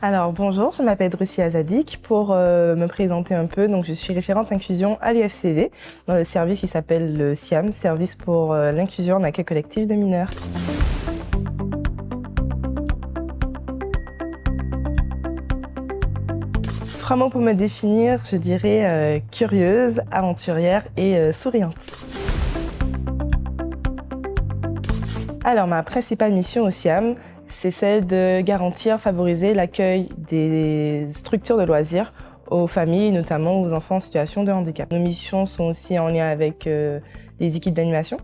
Alors bonjour, je m'appelle Drusilla Zadik. Pour me présenter un peu, donc je suis référente inclusion à l'UFCV dans le service qui s'appelle le SIAM, service pour l'inclusion en accueil collectif de mineurs. Trois mots pour me définir, je dirais curieuse, aventurière et souriante. Alors ma principale mission au SIAM, c'est celle de garantir, favoriser l'accueil des structures de loisirs aux familles, notamment aux enfants en situation de handicap. Nos missions sont aussi en lien avec les équipes d'animation.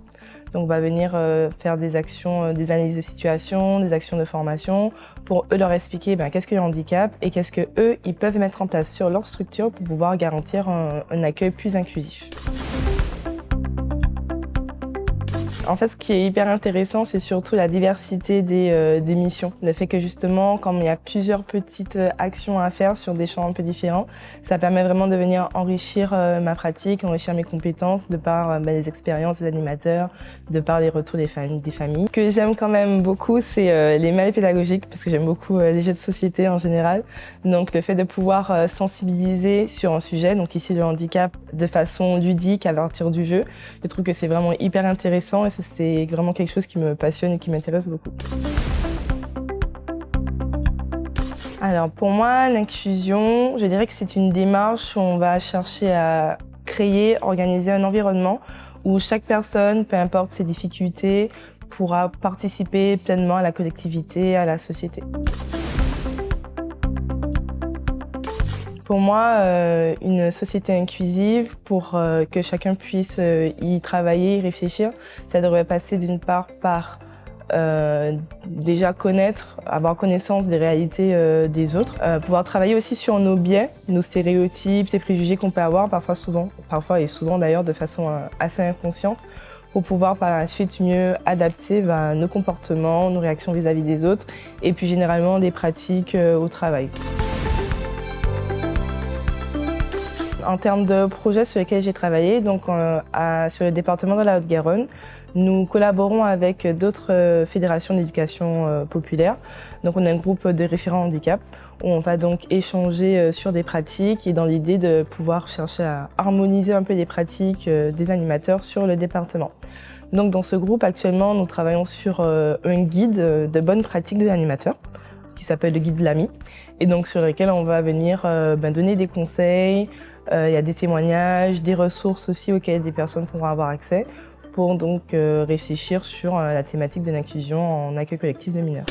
Donc on va venir faire des actions, des analyses de situation, des actions de formation pour eux leur expliquer qu'est-ce que le handicap et qu'est-ce que eux ils peuvent mettre en place sur leur structure pour pouvoir garantir un accueil plus inclusif. En fait, ce qui est hyper intéressant, c'est surtout la diversité des missions. Le fait que justement, comme il y a plusieurs petites actions à faire sur des champs un peu différents, ça permet vraiment de venir enrichir ma pratique, enrichir mes compétences de par les expériences des animateurs, de par les retours des familles. Ce que j'aime quand même beaucoup, c'est les mails pédagogiques, parce que j'aime beaucoup les jeux de société en général. Donc le fait de pouvoir sensibiliser sur un sujet, donc ici le handicap, de façon ludique à partir du jeu, je trouve que c'est vraiment hyper intéressant. Et c'est vraiment quelque chose qui me passionne et qui m'intéresse beaucoup. Alors pour moi, l'inclusion, je dirais que c'est une démarche où on va chercher à créer, organiser un environnement où chaque personne, peu importe ses difficultés, pourra participer pleinement à la collectivité, à la société. Pour moi, une société inclusive, pour que chacun puisse y travailler, y réfléchir, ça devrait passer d'une part par déjà connaître, avoir connaissance des réalités des autres, pouvoir travailler aussi sur nos biais, nos stéréotypes, les préjugés qu'on peut avoir, parfois et souvent d'ailleurs de façon assez inconsciente, pour pouvoir par la suite mieux adapter nos comportements, nos réactions vis-à-vis des autres et puis généralement des pratiques au travail. En termes de projets sur lesquels j'ai travaillé, donc sur le département de la Haute-Garonne, nous collaborons avec d'autres fédérations d'éducation populaire. Donc on a un groupe de référents handicap où on va donc échanger sur des pratiques et dans l'idée de pouvoir chercher à harmoniser un peu les pratiques des animateurs sur le département. Donc dans ce groupe actuellement, nous travaillons sur un guide de bonnes pratiques de l'animateur qui s'appelle le guide Lamy et donc sur lequel on va venir donner des conseils. Il y a des témoignages, des ressources aussi auxquelles des personnes pourront avoir accès pour donc réfléchir sur la thématique de l'inclusion en accueil collectif de mineurs.